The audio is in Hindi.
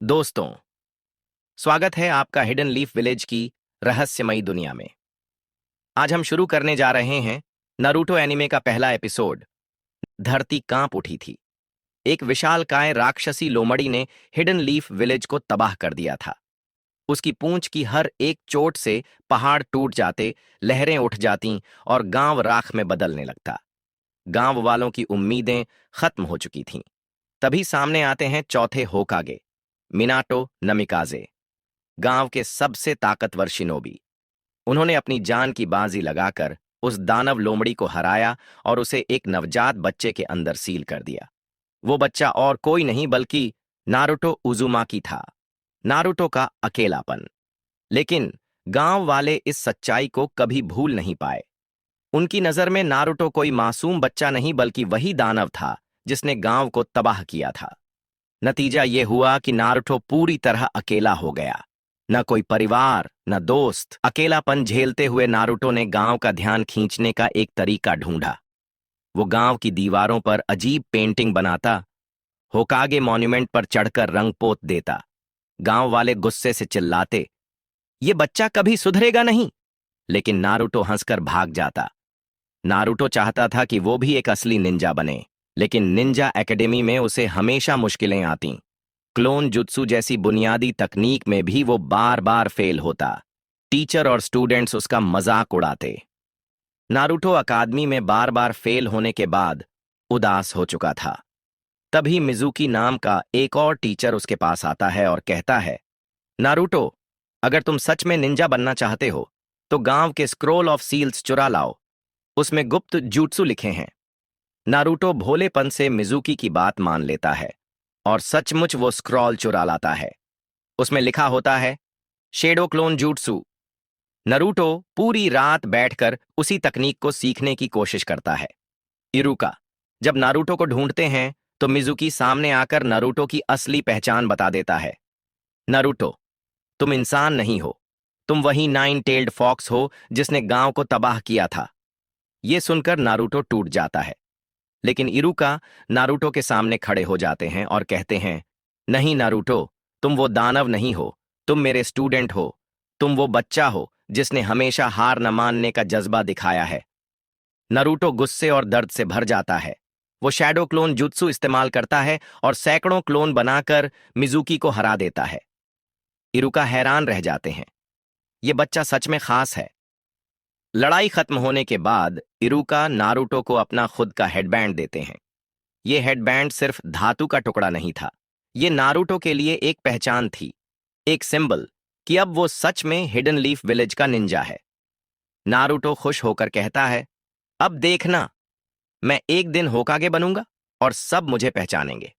दोस्तों, स्वागत है आपका हिडन लीफ विलेज की रहस्यमयी दुनिया में। आज हम शुरू करने जा रहे हैं नारुतो एनिमे का पहला एपिसोड। धरती कांप उठी थी। एक विशालकाय राक्षसी लोमड़ी ने हिडन लीफ विलेज को तबाह कर दिया था। उसकी पूंछ की हर एक चोट से पहाड़ टूट जाते, लहरें उठ जातीं और गांव राख में बदलने लगता। गांव वालों की उम्मीदें खत्म हो चुकी थीं। तभी सामने आते हैं चौथे होकागे, मिनाटो नमिकाजे, गांव के सबसे ताकतवर शिनोबी। उन्होंने अपनी जान की बाजी लगाकर उस दानव लोमड़ी को हराया और उसे एक नवजात बच्चे के अंदर सील कर दिया। वो बच्चा और कोई नहीं बल्कि नारुतो उजुमाकी था, नारुतो का अकेलापन। लेकिन गांव वाले इस सच्चाई को कभी भूल नहीं पाए। उनकी नजर में नारुतो कोई मासूम बच्चा नहीं बल्कि वही दानव था जिसने गांव को तबाह किया था। नतीजा ये हुआ कि नारुतो पूरी तरह अकेला हो गया। न कोई परिवार, न दोस्त। अकेलापन झेलते हुए नारुतो ने गांव का ध्यान खींचने का एक तरीका ढूंढा। वो गांव की दीवारों पर अजीब पेंटिंग बनाता, होकागे मॉन्यूमेंट पर चढ़कर रंग पोत देता। गांव वाले गुस्से से चिल्लाते, ये बच्चा कभी सुधरेगा नहीं। लेकिन नारुतो हंसकर भाग जाता। नारुतो चाहता था कि वो भी एक असली निंजा बने, लेकिन निंजा एकेडमी में उसे हमेशा मुश्किलें आतीं। क्लोन जुत्सु जैसी बुनियादी तकनीक में भी वो बार बार फेल होता। टीचर और स्टूडेंट्स उसका मजाक उड़ाते। नारुतो अकादमी में बार बार फेल होने के बाद उदास हो चुका था। तभी मिजुकी नाम का एक और टीचर उसके पास आता है और कहता है, नारुतो, अगर तुम सच में निंजा बनना चाहते हो तो गांव के स्क्रोल ऑफ सील्स चुरा लाओ। उसमें गुप्त जुत्सु लिखे हैं। नारुतो भोलेपन से मिजुकी की बात मान लेता है और सचमुच वो स्क्रॉल चुरा लाता है। उसमें लिखा होता है, शेडो क्लोन जुट्सु। नारुतो पूरी रात बैठकर उसी तकनीक को सीखने की कोशिश करता है। इरुका जब नारुतो को ढूंढते हैं तो मिजुकी सामने आकर नारुतो की असली पहचान बता देता है। नारुतो, तुम इंसान नहीं हो, तुम वही नाइन टेल्ड फॉक्स हो जिसने गांव को तबाह किया था। यह सुनकर नारुतो टूट जाता है। लेकिन इरुका नारुतो के सामने खड़े हो जाते हैं और कहते हैं, नहीं नारुतो, तुम वो दानव नहीं हो, तुम मेरे स्टूडेंट हो। तुम वो बच्चा हो जिसने हमेशा हार न मानने का जज्बा दिखाया है। नारुतो गुस्से और दर्द से भर जाता है। वो शैडो क्लोन जुत्सु इस्तेमाल करता है और सैकड़ों क्लोन बनाकर मिजुकी को हरा देता है। इरुका हैरान रह जाते हैं। ये बच्चा सच में खास है। लड़ाई खत्म होने के बाद इरुका नारुतो को अपना खुद का हेडबैंड देते हैं। ये हेडबैंड सिर्फ धातु का टुकड़ा नहीं था, ये नारुतो के लिए एक पहचान थी, एक सिंबल कि अब वो सच में हिडन लीफ विलेज का निंजा है। नारुतो खुश होकर कहता है, अब देखना, मैं एक दिन होकागे बनूंगा और सब मुझे पहचानेंगे।